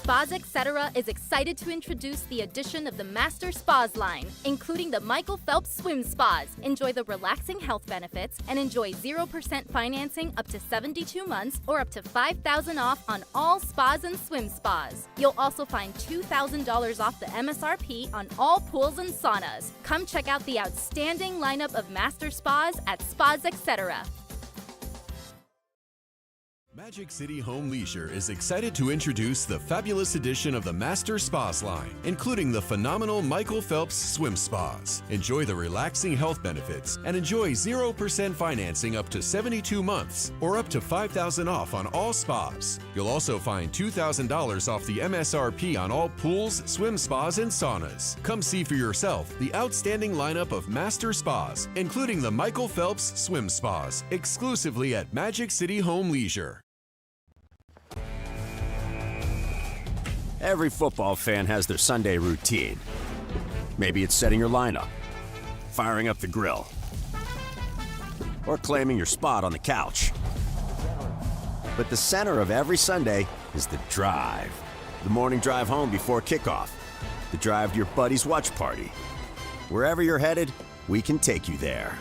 Spas Etc. is excited to introduce the addition of the Master Spas line, including the Michael Phelps Swim Spas. Enjoy the relaxing health benefits and enjoy 0% financing up to 72 months or up to $5,000 off on all spas and swim spas. You'll also find $2,000 off the MSRP on all pools and saunas. Come check out the outstanding lineup of Master Spas at Spas Etc. Magic City Home Leisure is excited to introduce the fabulous addition of the Master Spas line, including the phenomenal Michael Phelps Swim Spas. Enjoy the relaxing health benefits and enjoy 0% financing up to 72 months or up to $5,000 off on all spas. You'll also find $2,000 off the MSRP on all pools, swim spas, and saunas. Come see for yourself the outstanding lineup of Master Spas, including the Michael Phelps Swim Spas, exclusively at Magic City Home Leisure. Every football fan has their Sunday routine. Maybe it's setting your lineup, firing up the grill, or claiming your spot on the couch. But the center of every Sunday is the drive. The morning drive home before kickoff. The drive to your buddy's watch party. Wherever you're headed, we can take you there.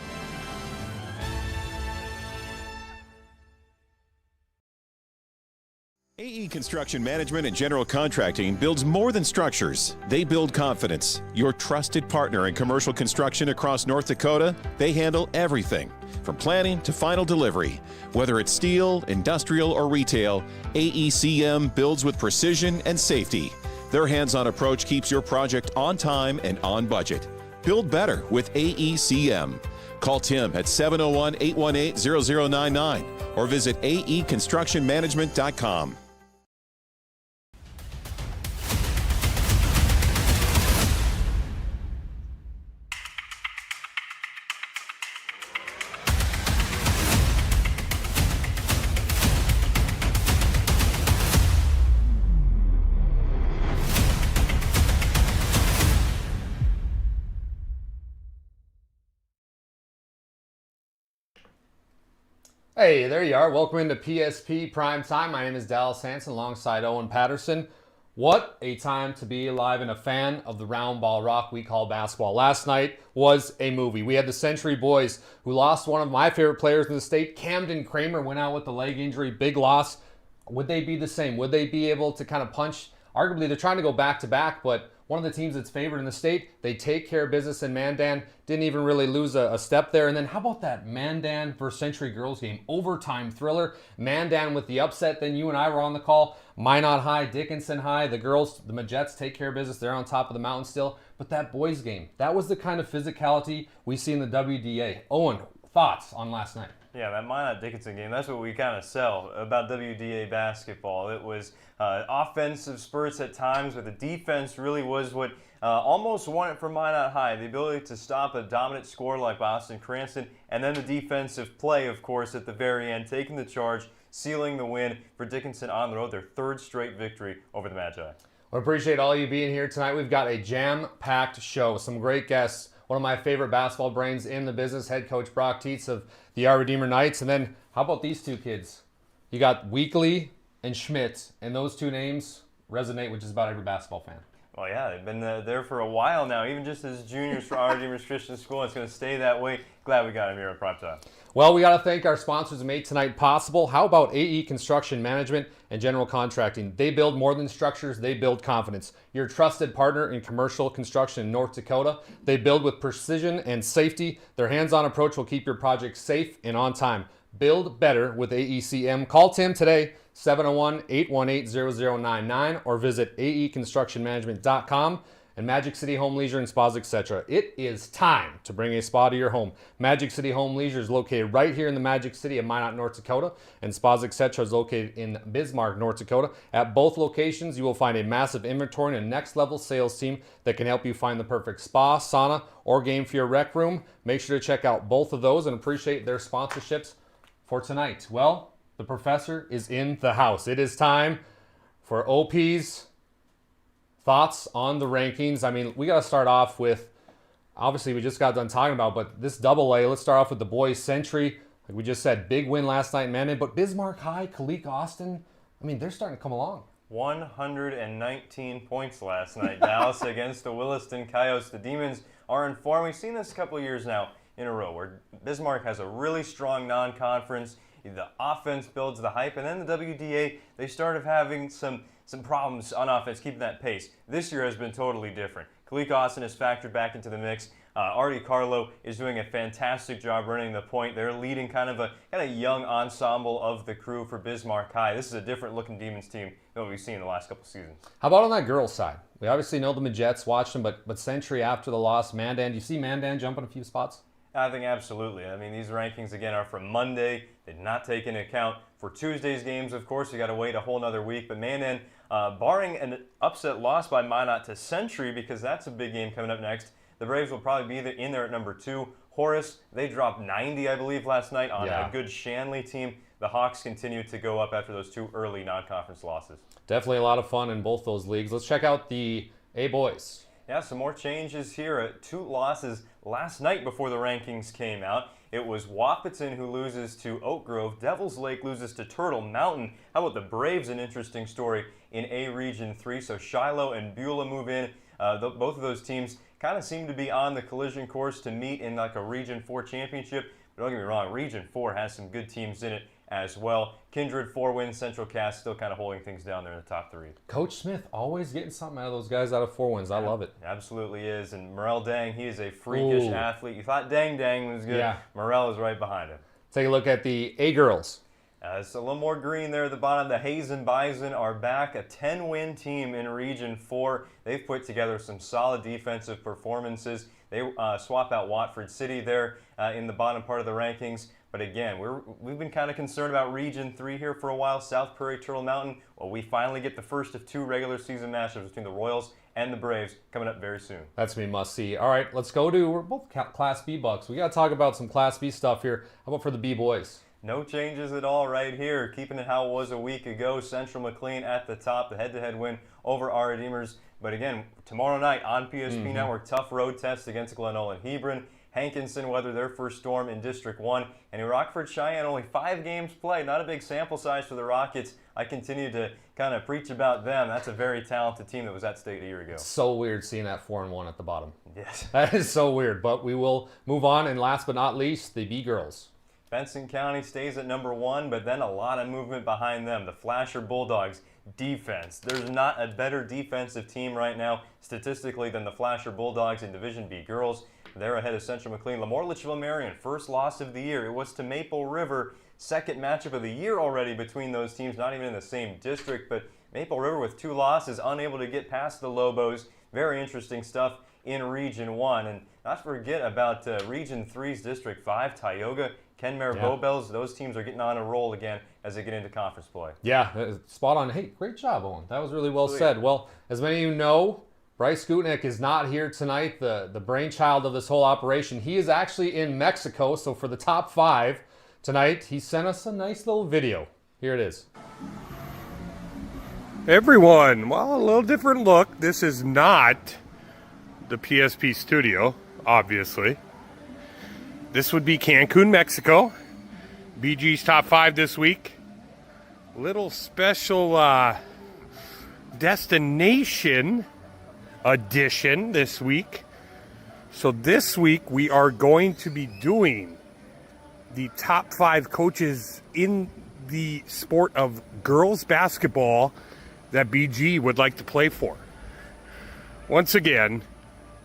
AE Construction Management and General Contracting builds more than structures. They build confidence. Your trusted partner in commercial construction across North Dakota, they handle everything from planning to final delivery. Whether it's steel, industrial, or retail, AECM builds with precision and safety. Their hands-on approach keeps your project on time and on budget. Build better with AECM. Call Tim at 701-818-0099 or visit aeconstructionmanagement.com. Hey, there you are. Welcome into PSP Primetime. My name is DALYSS HANSON alongside Owen Patterson. What a time to be alive and a fan of the round ball rock we call basketball. Last night was a movie. We had the Century boys who lost one of my favorite players in the state. Camden Kramer went out with a leg injury, big loss. Would they be the same? Would they be able to kind of punch? Arguably, they're trying to go back-to-back, but one of the teams that's favored in the state, they take care of business in Mandan. Didn't even really lose a step there. And then how about that Mandan versus Century girls game? Overtime thriller. Mandan with the upset. Then you and I were on the call. Minot High, Dickinson High. The girls, the Majettes, take care of business. They're on top of the mountain still. But that boys game, that was the kind of physicality we see in the WDA. Owen, thoughts on last night? Yeah, that Minot-Dickinson game, that's what we kind of sell about WDA basketball. It was offensive spurts at times, but the defense really was what almost won it for Minot High. The ability to stop a dominant scorer like Boston Cranston, and then the defensive play, of course, at the very end, taking the charge, sealing the win for Dickinson on the road, their third straight victory over the Magi. I appreciate all you being here tonight. We've got a jam-packed show with some great guests. One of my favorite basketball brains in the business, head coach Brock Teets of the Our Redeemer Knights. And then, how about these two kids? You got Weekley and Schmidt, and those two names resonate with just about every basketball fan. Well, yeah, they've been there for a while now, even just as juniors for Our Redeemer's Christian School. It's going to stay that way. Glad we got him here at Primetime. Well, we got to thank our sponsors who made tonight possible. How about AE Construction Management and General Contracting? They build more than structures, they build confidence. Your trusted partner in commercial construction in North Dakota. They build with precision and safety. Their hands-on approach will keep your project safe and on time. Build better with AECM. Call Tim today, 701-818-0099, or visit aeconstructionmanagement.com. And Magic City Home Leisure and Spas, etc. It is time to bring a spa to your home. Magic City Home Leisure is located right here in the Magic City of Minot, North Dakota, and Spas, etc. is located in Bismarck, North Dakota. At both locations, you will find a massive inventory and a next-level sales team that can help you find the perfect spa, sauna, or game for your rec room. Make sure to check out both of those and appreciate their sponsorships for tonight. Well, the professor is in the house. It is time for OP's thoughts on the rankings. I mean, we got to start off with, obviously we just got done talking about, but this double-A, let's start off with the boys. Century, like we just said, big win last night in Mandan, but Bismarck High, Kalik Austin, I mean, they're starting to come along. 119 points last night, Dallas, against the Williston Coyotes. The Demons are in form. We've seen this a couple of years now in a row where Bismarck has a really strong non-conference. The offense builds the hype, and then the WDA, they started having some problems on offense, keeping that pace. This year has been totally different. Kalik Austin is factored back into the mix. Artie Carlo is doing a fantastic job running the point. They're leading kind of a young ensemble of the crew for Bismarck High. This is a different looking Demons team than what we've seen in the last couple seasons. How about on that girls' side? We obviously know the Majettes, watched them, but Century after the loss, Mandan. Do you see Mandan jumping a few spots? I think absolutely. I mean, these rankings, again, are from Monday. They did not take into account for Tuesday's games, of course. You got to wait a whole nother week. But Mandan, barring an upset loss by Minot to Century, because that's a big game coming up next, the Braves will probably be in there at number 2. Horace, they dropped 90, I believe, last night on a good Shanley team. The Hawks continue to go up after those 2 early non-conference losses. Definitely a lot of fun in both those leagues. Let's check out the A-boys. Yeah, some more changes here. 2 losses last night before the rankings came out. It was Wahpeton who loses to Oak Grove. Devils Lake loses to Turtle Mountain. How about the Braves? An interesting story in A Region 3. So Shiloh and Beulah move in. Both of those teams kind of seem to be on the collision course to meet in like a Region 4 championship. But don't get me wrong, Region 4 has some good teams in it as well. Kindred 4 wins, Central Cass still kind of holding things down there in the top 3. Coach Smith always getting something out of those guys out of 4 wins. I love it. Absolutely is. And Morel Dang, he is a freakish athlete. You thought Dang was good. Yeah. Morel is right behind him. Take a look at the A girls. It's a little more green there at the bottom. The Hazen Bison are back, a 10-win team in Region 4. They've put together some solid defensive performances. They swap out Watford City there in the bottom part of the rankings. But again, we've been kind of concerned about Region 3 here for a while. South Prairie, Turtle Mountain. Well, we finally get the first of 2 regular season matchups between the Royals and the Braves coming up very soon. That's me must see. All right, let's go to, we're both Class B Bucks. We got to talk about some Class B stuff here. How about for the B boys? No changes at all right here. Keeping it how it was a week ago. Central McLean at the top, the head-to-head win over our Redeemers. But again, tomorrow night on PSP Network, tough road test against Glenola and Hebron. Hankinson weathered their first storm in District 1. And in Rockford Cheyenne, only 5 games played. Not a big sample size for the Rockets. I continue to kind of preach about them. That's a very talented team that was at state a year ago. It's so weird seeing that 4-1 at the bottom. Yes. That is so weird. But we will move on. And last but not least, the B girls. Benson County stays at number 1, but then a lot of movement behind them. The Flasher Bulldogs defense. There's not a better defensive team right now statistically than the Flasher Bulldogs in Division B girls. They're ahead of Central McLean. Lemoore Litchfield Marion, first loss of the year. It was to Maple River, second matchup of the year already between those teams, not even in the same district, but Maple River with 2 losses, unable to get past the Lobos. Very interesting stuff in Region 1. And not to forget about Region 3's District 5, Tioga, Kenmare, Bowbells. Those teams are getting on a roll again as they get into conference play. Yeah, spot on. Hey, great job, Owen. That was really well said. Well, as many of you know, Bryce GUTKNECT is not here tonight, the brainchild of this whole operation. He is actually in Mexico, so for the top 5 tonight, he sent us a nice little video. Here it is. Everyone, well, a little different look. This is not the PSP studio, obviously. This would be Cancun, Mexico. BG's top 5 this week. Little special destination edition this week. So this week we are going to be doing the top 5 coaches in the sport of girls basketball that BG would like to play for. Once again,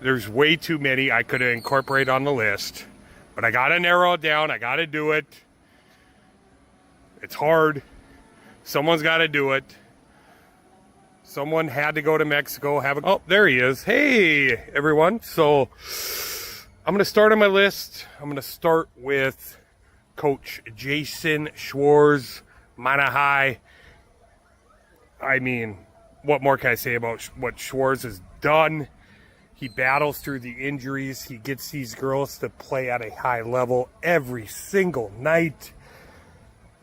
there's way too many I could incorporate on the list, but I gotta narrow it down. I gotta do it. It's hard. Someone's gotta do it. Someone had to go to Mexico. Oh, there he is. Hey, everyone. So I'm gonna start on my list. I'm gonna start with Coach Jason Schwarz, Mana High. I mean, what more can I say about what Schwarz has done? He battles through the injuries. He gets these girls to play at a high level every single night.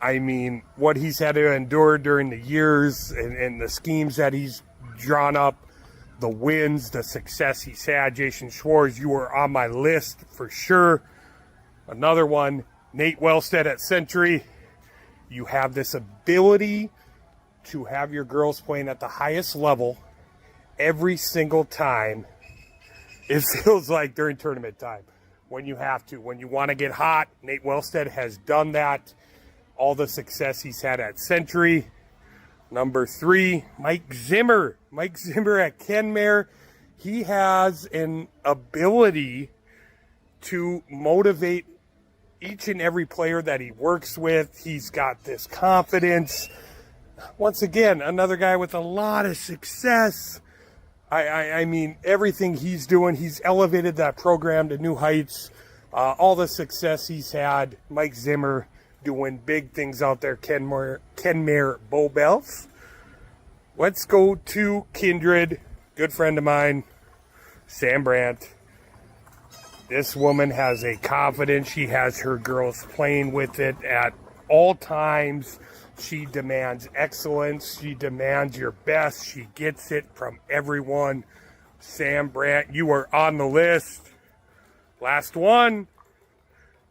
I mean, what he's had to endure during the years and the schemes that he's drawn up, the wins, the success he's had. Jason Schwarz, you are on my list for sure. Another one, Nate Wellstead at Century. You have this ability to have your girls playing at the highest level every single time, it feels like during tournament time. When you have to, when you want to get hot. Nate Wellstead has done that. All the success he's had at Century. Number 3, Mike Zimmer. Mike Zimmer at Kenmare. He has an ability to motivate each and every player that he works with. He's got this confidence. Once again, another guy with a lot of success. I mean, everything he's doing, he's elevated that program to new heights. All the success he's had, Mike Zimmer doing big things out there, Kenmare Bowbells. Let's go to Kindred, good friend of mine, Sam Brandt. This woman has a confidence. She has her girls playing with it at all times. She demands excellence. She demands your best. She gets it from everyone. Sam Brandt, you are on the list. Last one,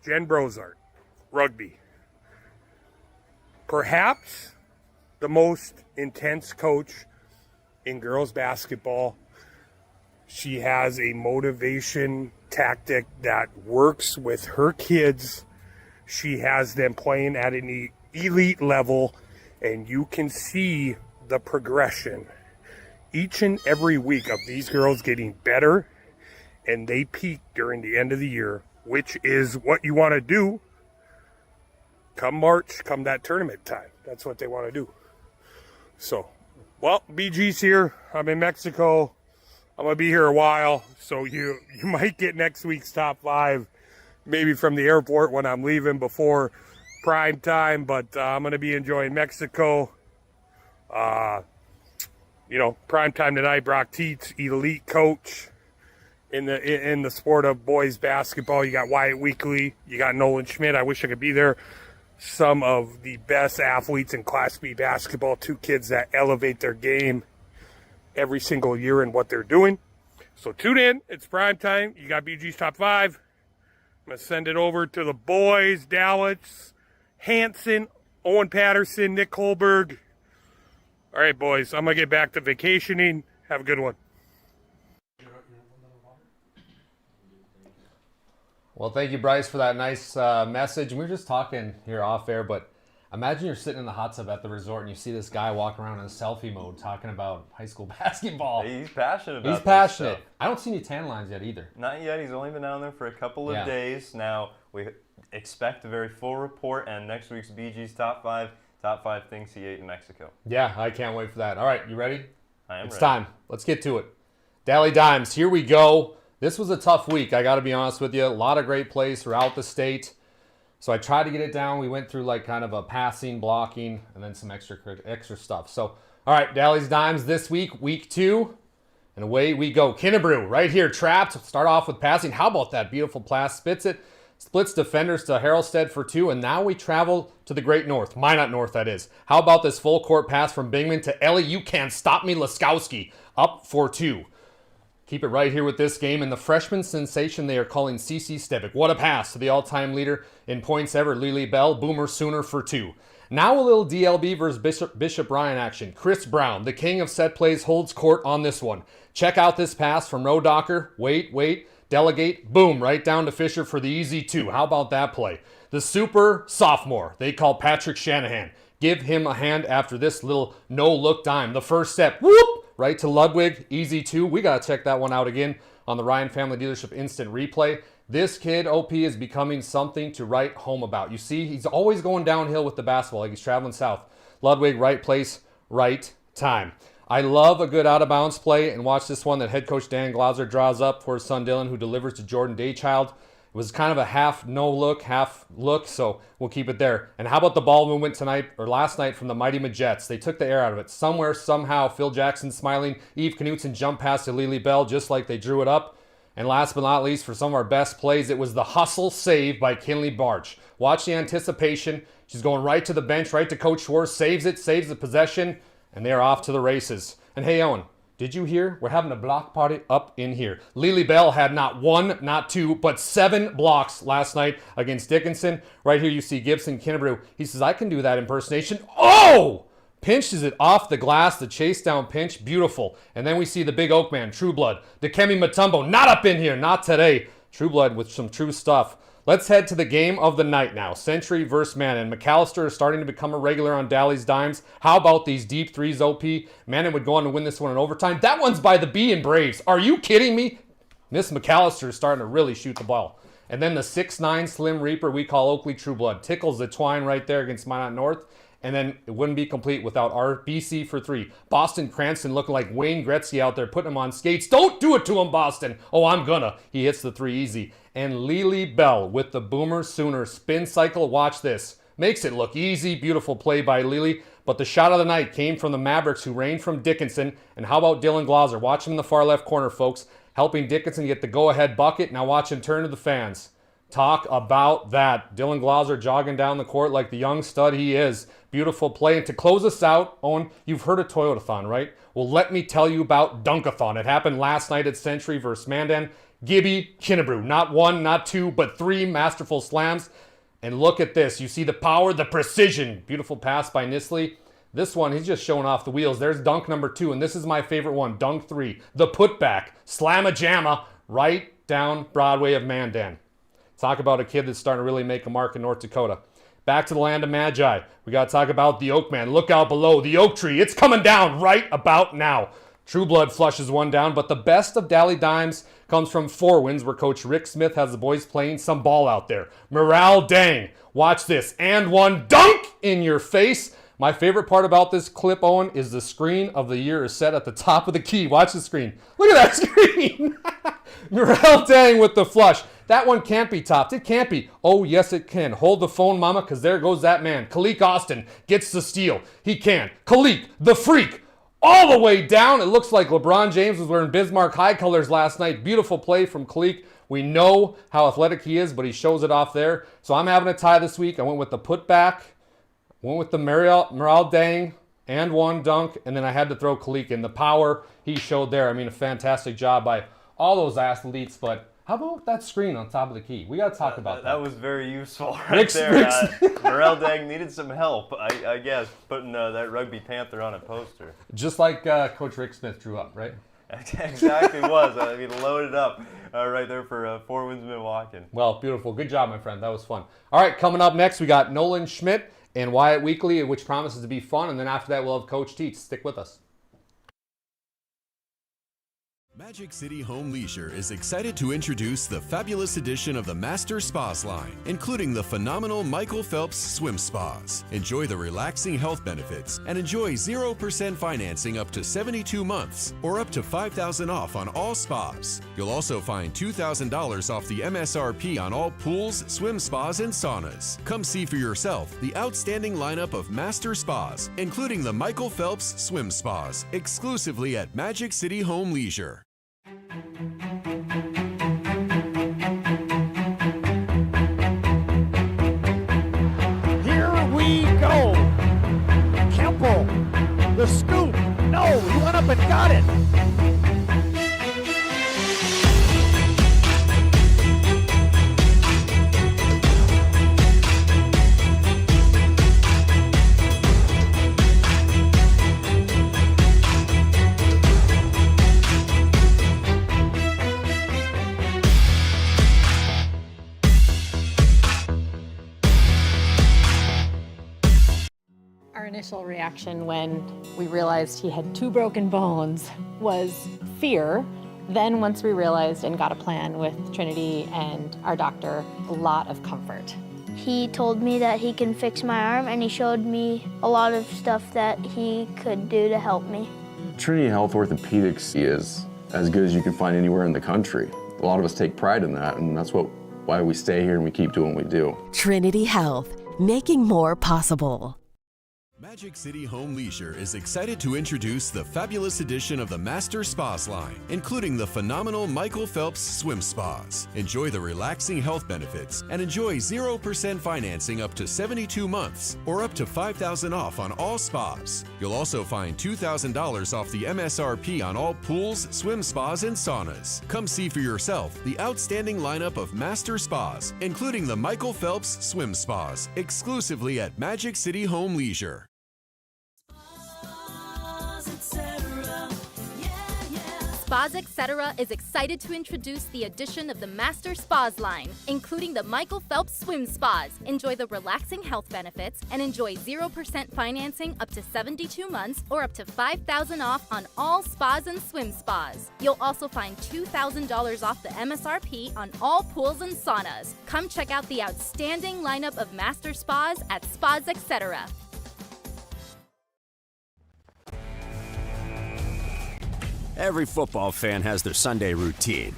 Jen Brozart, rugby. Perhaps the most intense coach in girls basketball. She has a motivation tactic that works with her kids. She has them playing at an elite level, and you can see the progression each and every week of these girls getting better, and they peak during the end of the year, which is what you want to do come March, come that tournament time. That's what they want to do. So, well, BG's here. I'm in Mexico. I'm going to be here a while, so you might get next week's top 5 maybe from the airport when I'm leaving before prime time, but I'm going to be enjoying Mexico. Prime time tonight, Brock Teets, elite coach in the sport of boys basketball. You got Wyatt Weekley, you got Nolan Schmidt. I wish I could be there. Some of the best athletes in Class B basketball, 2 kids that elevate their game every single year in what they're doing. So tune in. It's prime time. You got BG's top 5. I'm going to send it over to the boys, DALYSS, HANSON, Owen Patterson, Nick Holberg. All right, boys, I'm going to get back to vacationing. Have a good one. Well, thank you, Bryce, for that nice message. We were just talking here off air, but imagine you're sitting in the hot tub at the resort and you see this guy walking around in selfie mode talking about high school basketball. He's passionate about He's passionate. I don't see any tan lines yet either. Not yet. He's only been down there for a couple of days. Now, we expect a very full report and next week's BG's top 5 things he ate in Mexico. Yeah, I can't wait for that. All right, you ready? I am It's ready. time. Let's get to it. Dally Dimes, here we go. This was a tough week, I got to be honest with you. A lot of great plays throughout the state. So I tried to get it down. We went through like kind of a passing, blocking, and then some extra stuff. So, all right, Dally's Dimes this week, week 2. And away we go. Kinnebrew right here, trapped. Start off with passing. How about that beautiful pass? Splits defenders to Harrelstead for 2. And now we travel to the Great North. Minot North, that is. How about this full court pass from Bingman to Ellie? You can't stop me, Laskowski. Up for 2. Keep it right here with this game. And the freshman sensation they are calling CC Stevick. What a pass to the all-time leader in points ever, Lily Bell. Boomer Sooner for 2. Now a little DLB versus Bishop Ryan action. Chris Brown, the king of set plays, holds court on this one. Check out this pass from Rodocker. Wait. Delegate. Boom. Right down to Fisher for the easy 2. How about that play? The super sophomore they call Patrick Shanahan. Give him a hand after this little no-look dime. The first step. Whoop! Right to Ludwig, easy 2. We got to check that one out again on the Ryan Family Dealership Instant Replay. This kid, OP, is becoming something to write home about. You see, he's always going downhill with the basketball, like he's traveling south. Ludwig, right place, right time. I love a good out-of-bounds play, and watch this one that head coach Dan Glauser draws up for his son Dylan, who delivers to Jordan Daychild. It was kind of a half no-look, half look, so we'll keep it there. And how about the ball movement tonight, or last night, from the Mighty Majets? They took the air out of it. Somewhere, somehow, Phil Jackson smiling. Eve Knutson jumped past to Lily Bell just like they drew it up. And last but not least, for some of our best plays, it was the hustle save by Kinley Barch. Watch the anticipation. She's going right to the bench, right to Coach Schwartz, saves it, saves the possession, and they're off to the races. And hey, Owen, did you hear? We're having a block party up in here. Lily Bell had not 1, not 2, but 7 blocks last night against Dickinson. Right here you see Gibson Kinnebrew. He says, I can do that impersonation. Oh! Pinches it off the glass, the chase down pinch, beautiful. And then we see the big oak man, True Blood. Dikembe Mutombo, not up in here, not today. True Blood with some true stuff. Let's head to the game of the night now. Century versus Mandan. McAllister is starting to become a regular on Dally's dimes. How about these deep threes, OP? Mandan would go on to win this one in overtime. That one's by the B in Braves. Are you kidding me? Miss McAllister is starting to really shoot the ball. And then the 6'9 Slim Reaper we call Oakley True Blood. Tickles the twine right there against Minot North. And then it wouldn't be complete without our BC for 3. Boston Cranston looking like Wayne Gretzky out there, putting him on skates. Don't do it to him, Boston. Oh, I'm gonna. He hits the 3 easy. And Lily Bell with the Boomer Sooner spin cycle. Watch this. Makes it look easy. Beautiful play by Lily. But the shot of the night came from the Mavericks, who reigned from Dickinson. And how about Dylan Glauser? Watch him in the far left corner, folks. Helping Dickinson get the go-ahead bucket. Now watch him turn to the fans. Talk about that. Dylan Glauser jogging down the court like the young stud he is. Beautiful play. And to close us out, Owen, you've heard of Toyotathon, right? Well, let me tell you about Dunkathon. It happened last night at Century versus Mandan. Gibby Kinnebrew. Not 1, not 2, but 3 masterful slams. And look at this. You see the power, the precision. Beautiful pass by Nisley. This one, he's just showing off the wheels. There's dunk number 2, and this is my favorite one, dunk 3. The putback. Slam-a-jamma right down Broadway of Mandan. Talk about a kid that's starting to really make a mark in North Dakota. Back to the land of Magi. We got to talk about the Oak Man. Look out below. The oak tree. It's coming down right about now. True Blood flushes one down, but the best of Dally Dimes comes from 4 wins where Coach Rick Smith has the boys playing some ball out there. Morale dang. Watch this. And one dunk in your face. My favorite part about this clip, Owen, is the screen of the year is set at the top of the key. Watch the screen. Look at that screen. Morale dang with the flush. That one can't be topped. It can't be. Oh, yes, it can. Hold the phone, mama, because there goes that man. Kalik Austin gets the steal. He can. Kalik, the freak, all the way down. It looks like LeBron James was wearing Bismarck high colors last night. Beautiful play from Kalik. We know how athletic he is, but he shows it off there. So I'm having a tie this week. I went with the putback, went with the morale dang, and one dunk, and then I had to throw Kalik in. The power he showed there. I mean, a fantastic job by all those athletes, but how about that screen on top of the key? We got to talk about that. That was very useful right there. Morale Dang needed some help, I guess, putting that Rugby Panther on a poster. Just like Coach Rick Smith drew up, right? Exactly was. I mean, loaded up right there for 4 wins Milwaukee. Well, beautiful. Good job, my friend. That was fun. All right, coming up next, we got Nolan Schmidt and WYATT Weekly, which promises to be fun. And then after that, we'll have Coach Teets. Stick with us. Magic City Home Leisure is excited to introduce the fabulous edition of the Master Spas line, including the phenomenal Michael Phelps Swim Spas. Enjoy the relaxing health benefits and enjoy 0% financing up to 72 months or up to $5,000 off on all spas. You'll also find $2,000 off the MSRP on all pools, swim spas, and saunas. Come see for yourself the outstanding lineup of Master Spas, including the Michael Phelps Swim Spas, exclusively at Magic City Home Leisure. Here we go. Kemple, the scoop. No, he went up and got it. Initial reaction when we realized he had 2 broken bones was fear. Then once we realized and got a plan with Trinity and our doctor, a lot of comfort. He told me that he can fix my arm, and he showed me a lot of stuff that he could do to help me. Trinity Health Orthopedics is as good as you can find anywhere in the country. A lot of us take pride in that, and that's why we stay here and we keep doing what we do. Trinity Health, making more possible. Magic City Home Leisure is excited to introduce the fabulous edition of the Master Spas line, including the phenomenal Michael Phelps Swim Spas. Enjoy the relaxing health benefits and enjoy 0% financing up to 72 months or up to $5,000 off on all spas. You'll also find $2,000 off the MSRP on all pools, swim spas, and saunas. Come see for yourself the outstanding lineup of Master Spas, including the Michael Phelps Swim Spas, exclusively at Magic City Home Leisure. Spas Etc. is excited to introduce the addition of the Master Spas line, including the Michael Phelps Swim Spas. Enjoy the relaxing health benefits and enjoy 0% financing up to 72 months or up to $5,000 off on all spas and swim spas. You'll also find $2,000 off the MSRP on all pools and saunas. Come check out the outstanding lineup of Master Spas at Spas Etc. Every football fan has their Sunday routine.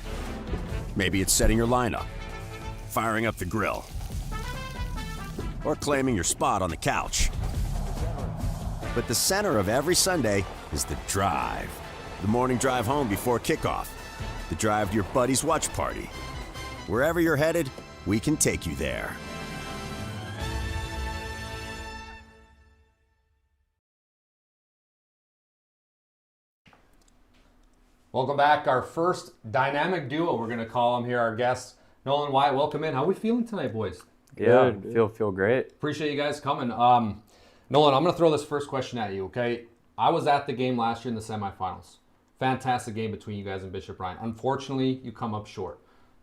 Maybe it's setting your lineup, firing up the grill, or claiming your spot on the couch. But the center of every Sunday is the drive. The morning drive home before kickoff. The drive to your buddy's watch party. Wherever you're headed, we can take you there. Welcome back. Our first dynamic duo, we're going to call them here, our guests, Nolan and Wyatt. Welcome in. How are we feeling tonight, boys? Yeah, feel great. Appreciate you guys coming. Nolan, I'm going to throw this first question at you, okay? I was at the game last year in the semifinals. Fantastic game between you guys and Bishop Ryan. Unfortunately, you come up short.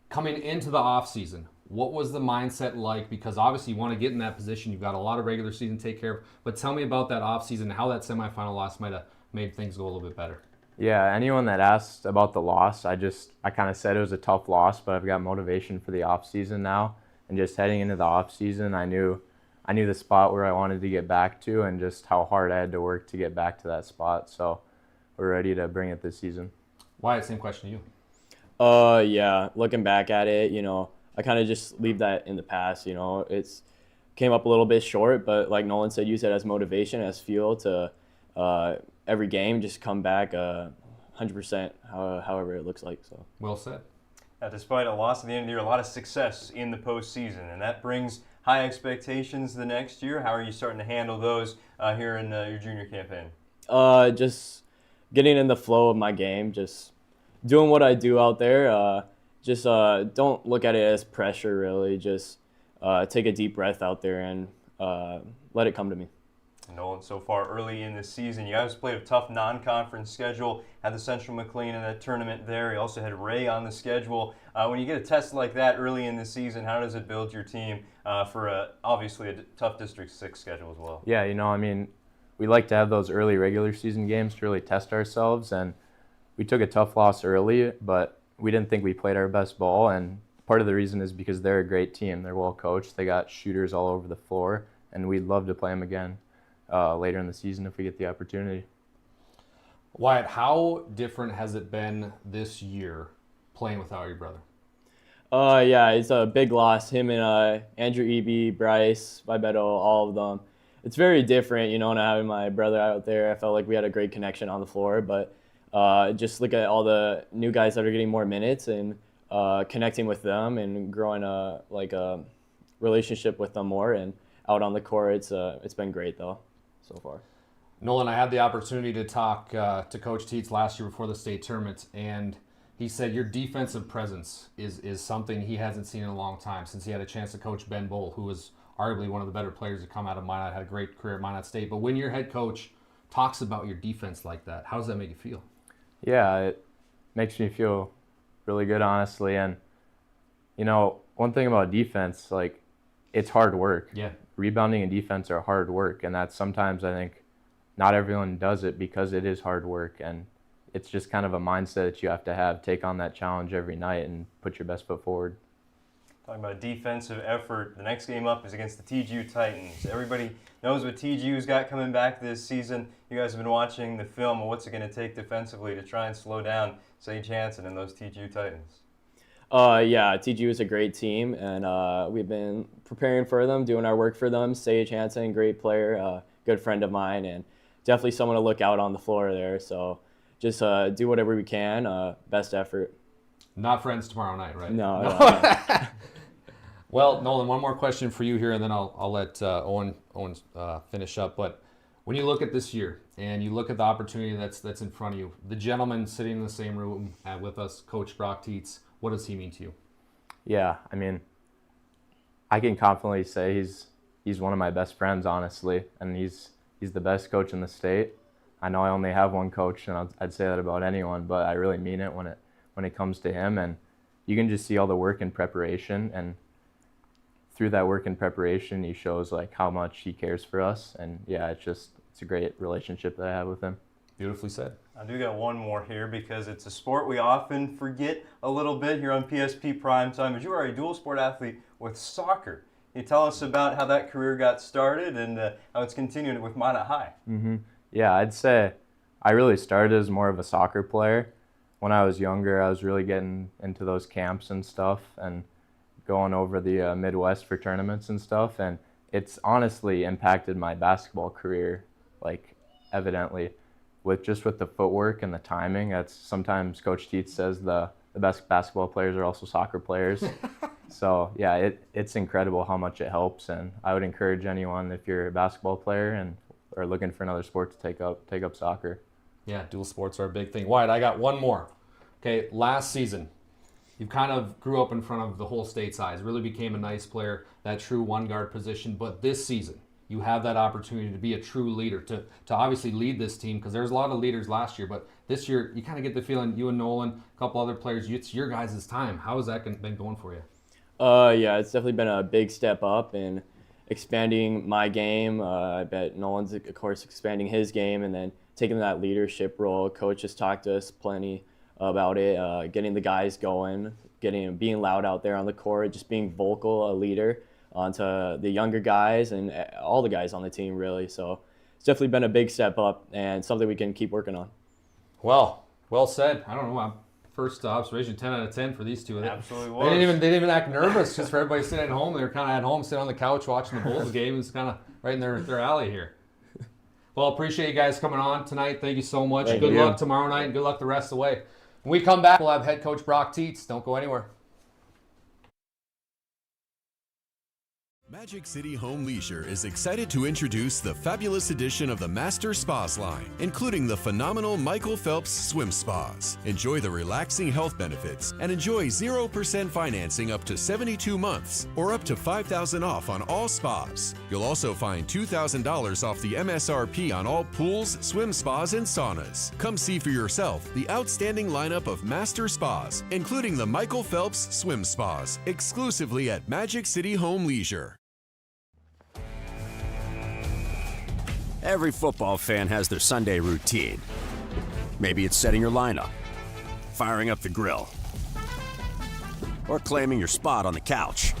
Coming into the offseason, what was the mindset like? Because obviously you want to get in that position. You've got a lot of regular season to take care of. But tell me about that offseason and how that semifinal loss might have made things go a little bit better. Yeah, anyone that asked about the loss, I kind of said it was a tough loss, but I've got motivation for the off season now. And just heading into the off season, I knew the spot where I wanted to get back to and just how hard I had to work to get back to that spot. So we're ready to bring it this season. Wyatt, same question to you. Yeah, looking back at it, I kind of just leave that in the past. It's came up a little bit short, but like Nolan said, use it as motivation, as fuel to every game, just come back 100%, however it looks like. So well said. Now, despite a loss at the end of the year, a lot of success in the postseason, and that brings high expectations the next year. How are you starting to handle those here in your junior campaign? Just getting in the flow of my game, just doing what I do out there. Just don't look at it as pressure, really. Just take a deep breath out there and let it come to me. Nolan, so far early in the season, you guys played a tough non-conference schedule, had the Central McLean in that tournament there. You also had Ray on the schedule. When you get a test like that early in the season, how does it build your team for obviously a tough District 6 schedule as well? Yeah, we like to have those early regular season games to really test ourselves, and we took a tough loss early, but we didn't think we played our best ball, and part of the reason is because they're a great team. They're well coached. They got shooters all over the floor, and we'd love to play them again later in the season if we get the opportunity. Wyatt, how different has it been this year playing without your brother? Yeah, it's a big loss. Him and Andrew Eby, Bryce, Vibeto, all of them. It's very different, not having my brother out there. I felt like we had a great connection on the floor, but just look at all the new guys that are getting more minutes and connecting with them and growing a relationship with them more. And out on the court, it's been great though so far. Nolan, I had the opportunity to talk to Coach Teets last year before the state tournament, and he said your defensive presence is something he hasn't seen in a long time since he had a chance to coach Ben Bull, who was arguably one of the better players to come out of Minot, had a great career at Minot State. But when your head coach talks about your defense like that, how does that make you feel? Yeah, it makes me feel really good, honestly. And, one thing about defense, it's hard work. Yeah. Rebounding and defense are hard work, and that's sometimes I think not everyone does it because it is hard work, and it's just kind of a mindset that you have to have. Take on that challenge every night and put your best foot forward. Talking about defensive effort, the next game up is against the TGU Titans. Everybody knows what TGU's got coming back this season. You guys have been watching the film of what's it going to take defensively to try and slow down Sage Hanson and those TGU Titans. Yeah, TGU is a great team, and we've been preparing for them, doing our work for them. Sage Hanson, great player, good friend of mine, and definitely someone to look out on the floor there. So just do whatever we can, best effort. Not friends tomorrow night, right? No. Well, Nolan, one more question for you here, and then I'll let Owen finish up. But when you look at this year and you look at the opportunity that's in front of you, the gentleman sitting in the same room with us, Coach Brock Teets, what does he mean to you? Yeah, I can confidently say he's one of my best friends, honestly, and he's the best coach in the state. I know I only have one coach, and I'd say that about anyone, but I really mean it when it comes to him. And you can just see all the work and preparation, and through that work and preparation, he shows like how much he cares for us. And yeah, it's a great relationship that I have with him. Beautifully said. I do got one more here because it's a sport we often forget a little bit here on PSP Primetime, as you are a dual sport athlete with soccer. Can you tell us about how that career got started and how it's continuing with Minot High? Yeah, I'd say I really started as more of a soccer player. When I was younger, I was really getting into those camps and stuff and going over the Midwest for tournaments and stuff. And it's honestly impacted my basketball career, like evidently, with the footwork and the timing. That's sometimes Coach Teets says the best basketball players are also soccer players. So yeah, it's incredible how much it helps. And I would encourage anyone, if you're a basketball player and are looking for another sport, to take up soccer. Yeah, dual sports are a big thing. Wyatt, I got one more. Okay, last season, you kind of grew up in front of the whole state size, really became a nice player, that true one guard position. But this season, you have that opportunity to be a true leader, to obviously lead this team, because there's a lot of leaders last year. But this year, you kind of get the feeling, you and Nolan, a couple other players, it's your guys' time. How has that been going for you? Yeah, it's definitely been a big step up in expanding my game. I bet Nolan's, of course, expanding his game, and then taking that leadership role. Coach has talked to us plenty about it, getting the guys going, being loud out there on the court, just being vocal, a leader onto the younger guys and all the guys on the team, really. So it's definitely been a big step up and something we can keep working on. Well said. I don't know. First observation, 10 out of 10 for these two. Absolutely was. They didn't even act nervous just for everybody sitting at home. They were kind of at home, sitting on the couch watching the Bulls game. It's kind of right in their alley here. Well, appreciate you guys coming on tonight. Thank you so much. Good luck tomorrow night and good luck the rest of the way. When we come back, we'll have head coach Brock Teets. Don't go anywhere. Magic City Home Leisure is excited to introduce the fabulous edition of the Master Spas line, including the phenomenal Michael Phelps Swim Spas. Enjoy the relaxing health benefits and enjoy 0% financing up to 72 months or up to $5,000 off on all spas. You'll also find $2,000 off the MSRP on all pools, swim spas, and saunas. Come see for yourself the outstanding lineup of Master Spas, including the Michael Phelps Swim Spas, exclusively at Magic City Home Leisure. Every football fan has their Sunday routine. Maybe it's setting your lineup, firing up the grill, or claiming your spot on the couch.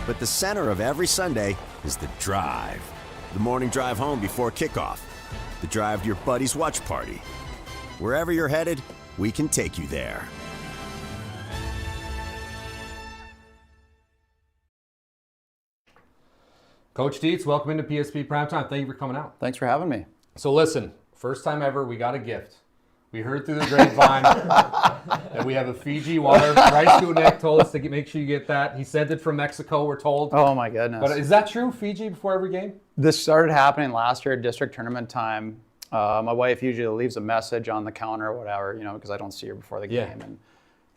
But the center of every Sunday is the drive. The morning drive home before kickoff. The drive to your buddy's watch party. Wherever you're headed, we can take you there. Coach Teets, welcome into PSP Primetime. Thank you for coming out. Thanks for having me. So listen, first time ever, we got a gift. We heard through the grapevine that we have a Fiji water. Bryce GUTKNECHT told us to make sure you get that. He sent it from Mexico, we're told. Oh my goodness. But is that true, Fiji, before every game? This started happening last year at district tournament time. My wife usually leaves a message on the counter or whatever, because I don't see her before the game. And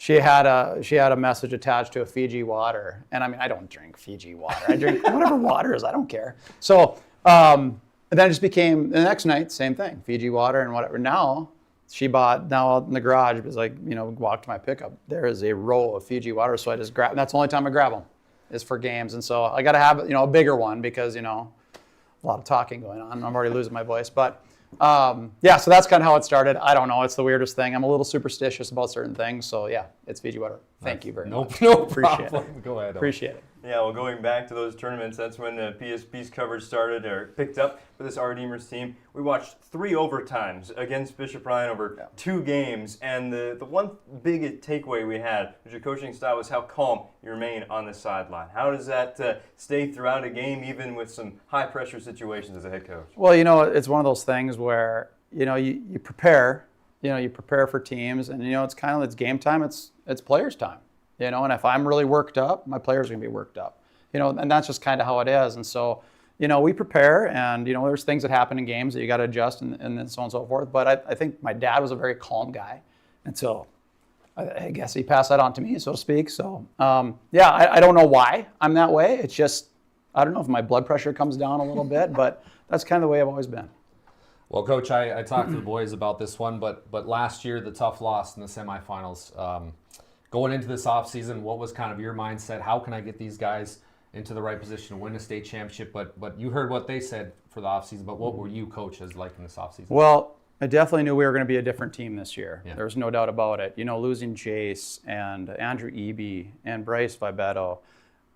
she had a message attached to a Fiji water. And I mean, I don't drink Fiji water. I drink whatever water is, I don't care. So and then it just became, the next night, same thing, Fiji water and whatever. Now, she bought, now out in the garage, it was like, walked to my pickup. There is a roll of Fiji water, so I just grab, that's the only time I grab them, is for games. And so I got to have, a bigger one because, a lot of talking going on. I'm already losing my voice. But yeah, so that's kind of how it started. I don't know. It's the weirdest thing. I'm a little superstitious about certain things. So yeah, it's Fiji water. Thank you very much. No Appreciate problem. It. Go ahead. Appreciate it. Yeah, well, going back to those tournaments, that's when PSP's coverage started or picked up for this Redeemers team. We watched 3 overtimes against Bishop Ryan over 2 games, and the one big takeaway we had with your coaching style was how calm you remain on the sideline. How does that stay throughout a game, even with some high-pressure situations as a head coach? Well, it's one of those things where, you prepare, you prepare for teams, and, it's kind of, it's game time, it's players' time. And if I'm really worked up, my players are going to be worked up. And that's just kind of how it is. And so, we prepare, and, there's things that happen in games that you got to adjust and then so on and so forth. But I think my dad was a very calm guy. And so I guess he passed that on to me, so to speak. So, yeah, I don't know why I'm that way. It's just, I don't know if my blood pressure comes down a little bit, but that's kind of the way I've always been. Well, Coach, I talked to the boys about this one, but last year, the tough loss in the semifinals. Going into this offseason, what was kind of your mindset? How can I get these guys into the right position to win a state championship? But you heard what they said for the offseason, but what were you coaches like in this offseason? Well, I definitely knew we were going to be a different team this year. Yeah. There was no doubt about it. You know, losing Jace and Andrew Eby and Bryce Vibetto,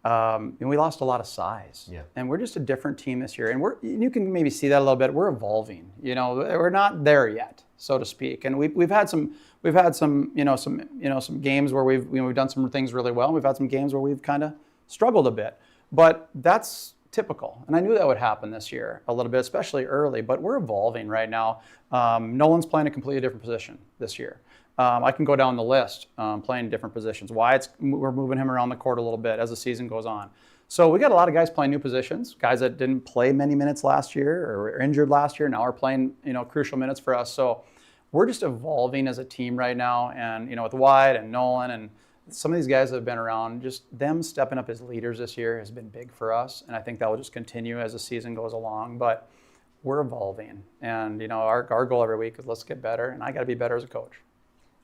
and we lost a lot of size. Yeah. And we're just a different team this year. And you can maybe see that a little bit. We're evolving. You know, we're not there yet, so to speak. And we've had some games where we've done some things really well. And we've had some games where we've kind of struggled a bit. But that's typical. And I knew that would happen this year a little bit, especially early. But we're evolving right now. Nolan's playing a completely different position this year. I can go down the list playing different positions. We're moving him around the court a little bit as the season goes on. So we got a lot of guys playing new positions, guys that didn't play many minutes last year or were injured last year, now are playing crucial minutes for us. So we're just evolving as a team right now. And with WYATT and Nolan and some of these guys that have been around, just them stepping up as leaders this year has been big for us. And I think that will just continue as the season goes along. But we're evolving. And our goal every week is let's get better. And I got to be better as a coach.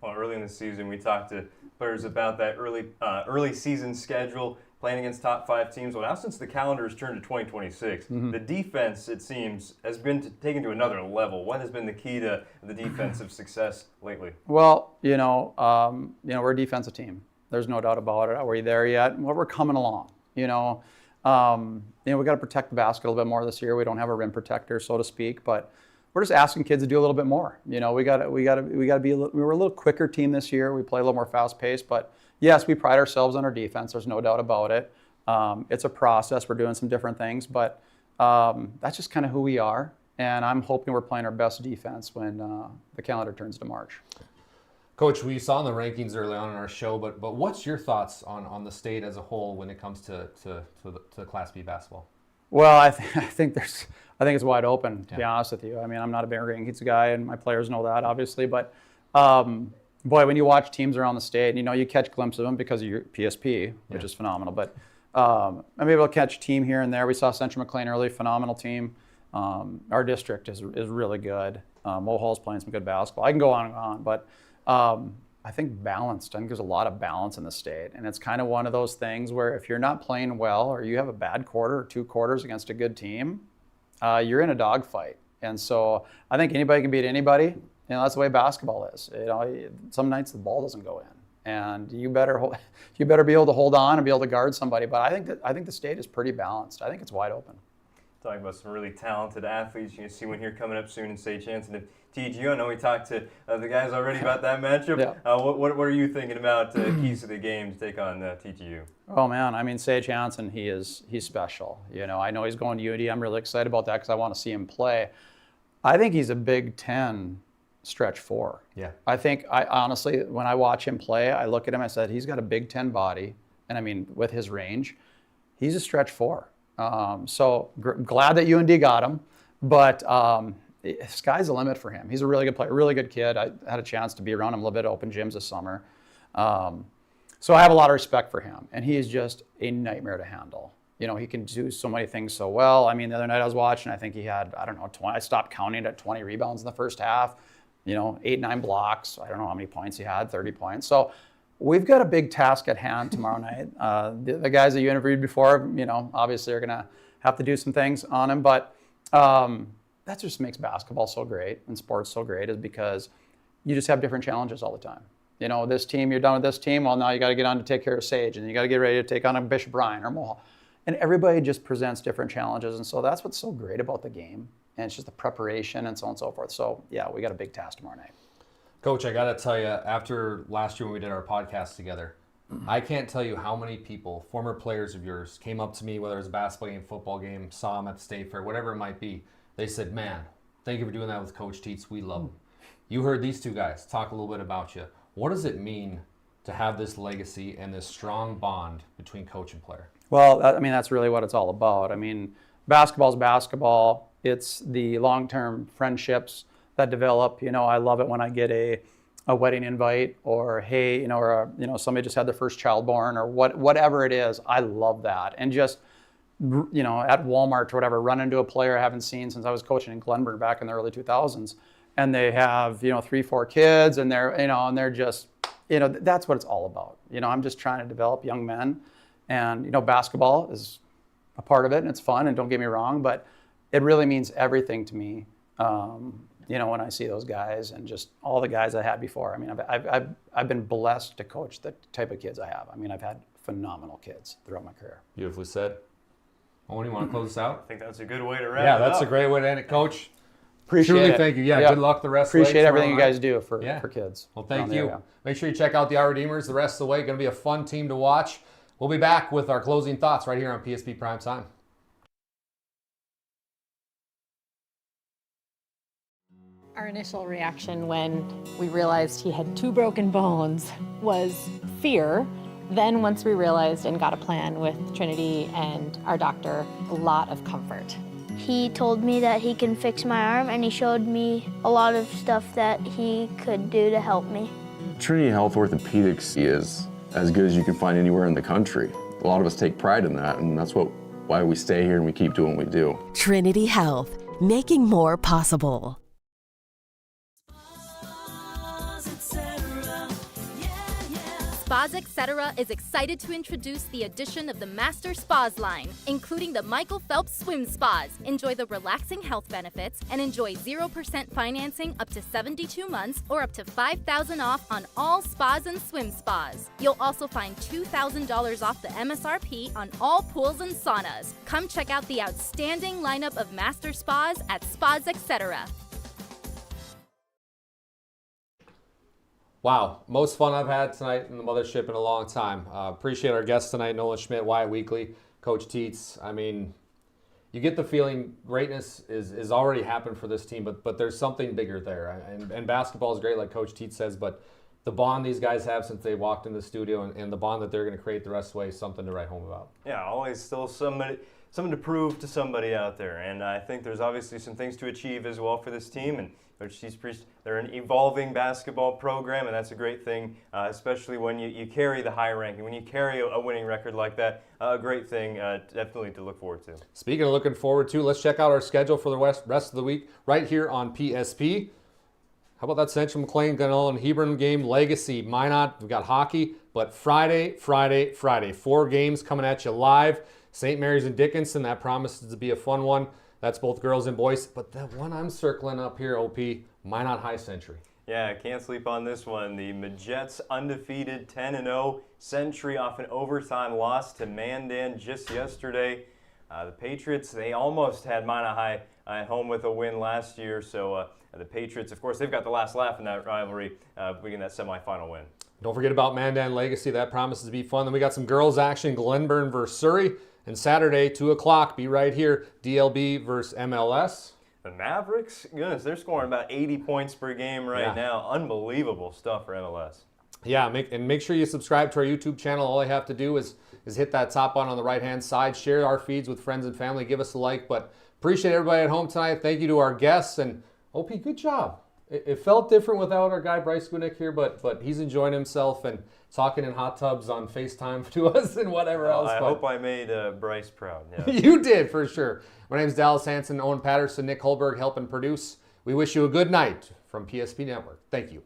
Well, early in the season, we talked to players about that early season schedule, playing against top 5 teams. Well, now since the calendar has turned to 2026, the defense, it seems, has been taken to another level. What has been the key to the defensive success lately? Well, we're a defensive team. There's no doubt about it. Are we there yet? Well, we're coming along. We got to protect the basket a little bit more this year. We don't have a rim protector, so to speak, but we're just asking kids to do a little bit more. We're a little quicker team this year. We play a little more fast paced, but yes, we pride ourselves on our defense. There's no doubt about it. It's a process. We're doing some different things, but that's just kind of who we are. And I'm hoping we're playing our best defense when the calendar turns to March. Coach, we saw in the rankings early on in our show, but what's your thoughts on the state as a whole when it comes to Class B basketball? Well, I think it's wide open, to be honest with you. I mean, I'm not a big rankings guy, and my players know that, obviously. But, boy, when you watch teams around the state, you catch glimpses of them because of your PSP, which is phenomenal. But I'm able to catch a team here and there. We saw Central McLean early, phenomenal team. Our district is really good. Mohall's playing some good basketball. I can go on and on, but I think balanced. I think there's a lot of balance in the state. And it's kind of one of those things where if you're not playing well or you have a bad quarter or 2 quarters against a good team, you're in a dogfight. And so I think anybody can beat anybody. That's the way basketball is. Some nights the ball doesn't go in, and you better be able to hold on and be able to guard somebody. But I think the state is pretty balanced. I think it's wide open. Talking about some really talented athletes. You can see one here coming up soon in Sage Hanson and TGU. I know we talked to the guys already about that matchup. Yeah. What are you thinking about keys to the game to take on TGU? Oh man, I mean Sage Hanson, he's special. I know he's going to UD. I'm really excited about that because I want to see him play. I think he's a Big Ten stretch 4. Yeah. I honestly, when I watch him play, I look at him. I said he's got a Big Ten body, and I mean with his range, he's a stretch 4. So glad that UND got him, but sky's the limit for him. He's a really good player, really good kid. I had a chance to be around him a little bit at open gyms this summer. So I have a lot of respect for him, and he is just a nightmare to handle. He can do so many things so well. I mean, the other night I was watching, I think he had, 20, I stopped counting at 20 rebounds in the first half, 8, 9 blocks. I don't know how many points he had, 30 points. So we've got a big task at hand tomorrow night. The guys that you interviewed before, obviously are going to have to do some things on him, but that just makes basketball so great and sports so great, is because you just have different challenges all the time. This team, you're done with this team, well, now you got to get on to take care of Sage, and you got to get ready to take on a Bishop Bryan or Mohall. And everybody just presents different challenges, and so that's what's so great about the game, and it's just the preparation and so on and so forth. So, yeah, we got a big task tomorrow night. Coach, I got to tell you, after last year when we did our podcast together, I can't tell you how many people, former players of yours, came up to me, whether it was a basketball game, football game, saw them at the State Fair, whatever it might be. They said, man, thank you for doing that with Coach Teets. We love him. You heard these 2 guys talk a little bit about you. What does it mean to have this legacy and this strong bond between coach and player? Well, I mean, that's really what it's all about. I mean, basketball's basketball. It's the long-term friendships that develop. I love it when I get a wedding invite, or hey, somebody just had their first child born, or whatever it is. I love that. And just at Walmart or whatever, run into a player I haven't seen since I was coaching in Glenburn back in the early 2000s. And they have, 3, 4 kids, and they're just, that's what it's all about. I'm just trying to develop young men, and, basketball is a part of it, and it's fun, and don't get me wrong, but it really means everything to me, when I see those guys and just all the guys I had before. I mean, I've been blessed to coach the type of kids I have. I mean, I've had phenomenal kids throughout my career. Beautifully said. Owen, you want to close this out? I think that's a good way to wrap it Yeah, up. that's a great way to end it, Coach. Appreciate it. Thank you. Yeah, good luck the rest of the way. Appreciate everything you guys do for kids. Well, thank you. Make sure you check out the Our Redeemers the rest of the way. Going to be a fun team to watch. We'll be back with our closing thoughts right here on PSP Primetime. Our initial reaction when we realized he had 2 broken bones was fear. Then once we realized and got a plan with Trinity and our doctor, a lot of comfort. He told me that he can fix my arm, and he showed me a lot of stuff that he could do to help me. Trinity Health Orthopedics is as good as you can find anywhere in the country. A lot of us take pride in that, and that's why we stay here and we keep doing what we do. Trinity Health, making more possible. Spas Etc. is excited to introduce the addition of the Master Spas line, including the Michael Phelps Swim Spas. Enjoy the relaxing health benefits and enjoy 0% financing up to 72 months or up to $5,000 off on all spas and swim spas. You'll also find $2,000 off the MSRP on all pools and saunas. Come check out the outstanding lineup of Master Spas at Spas Etc. Wow, most fun I've had tonight in the mothership in a long time. Appreciate our guests tonight, Nolan Schmidt, WYATT Weekly, Coach Teets. I mean, you get the feeling greatness is already happened for this team, but there's something bigger there. And basketball is great, like Coach Teets says, but the bond these guys have since they walked in the studio and the bond that they're going to create the rest of the way is something to write home about. Yeah, always still something to prove to somebody out there. And I think there's obviously some things to achieve as well for this team. And they're an evolving basketball program, and that's a great thing, especially when you carry the high ranking. When you carry a winning record like that, a great thing definitely to look forward to. Speaking of looking forward to, let's check out our schedule for the rest of the week right here on PSP. How about that Central McLean, Gunnell, and Hebron game, Legacy, Minot. We've got hockey, but Friday. 4 games coming at you live. St. Mary's and Dickinson, that promises to be a fun one. That's both girls and boys. But the one I'm circling up here, OP, Minot High Century. Yeah, can't sleep on this one. The Majets undefeated 10-0. Century off an overtime loss to Mandan just yesterday. The Patriots, they almost had Minot High at home with a win last year. So the Patriots, of course, they've got the last laugh in that rivalry, getting that semifinal win. Don't forget about Mandan Legacy. That promises to be fun. Then we got some girls action, Glenburn versus Surrey. And Saturday, 2 o'clock, be right here, DLB versus MLS. The Mavericks, goodness, they're scoring about 80 points per game right now. Unbelievable stuff for MLS. Yeah, make sure you subscribe to our YouTube channel. All you have to do is hit that top button on the right-hand side. Share our feeds with friends and family. Give us a like. But appreciate everybody at home tonight. Thank you to our guests. And OP, good job. It felt different without our guy Bryce GUTKNECHT here, but he's enjoying himself and talking in hot tubs on FaceTime to us and whatever else. I hope I made Bryce proud. Yeah. You did, for sure. My name is DALYSS Hanson, Owen Patterson, Nick Holberg helping produce. We wish you a good night from PSP Network. Thank you.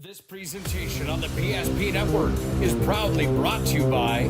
This presentation on the PSP Network is proudly brought to you by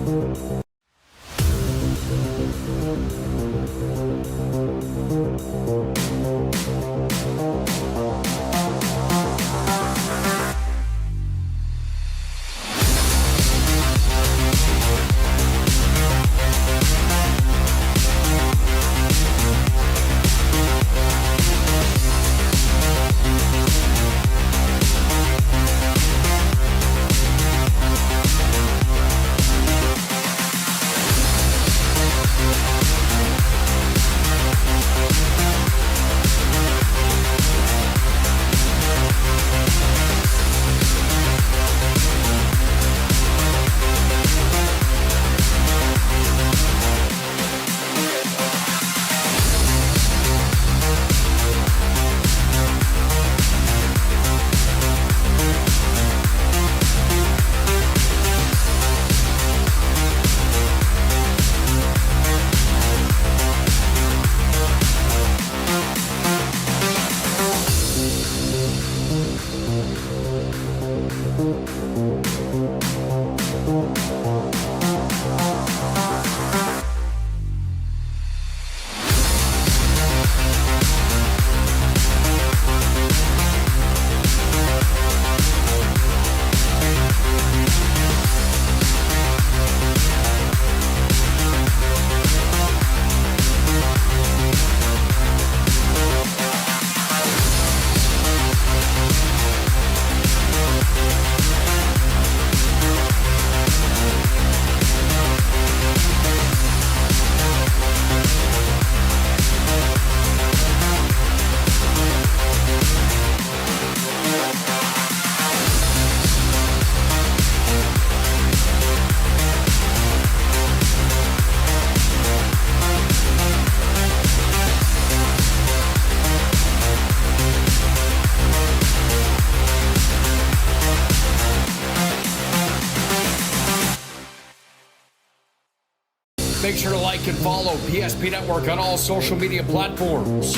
Make sure to like and follow PSP Network on all social media platforms.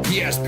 PSP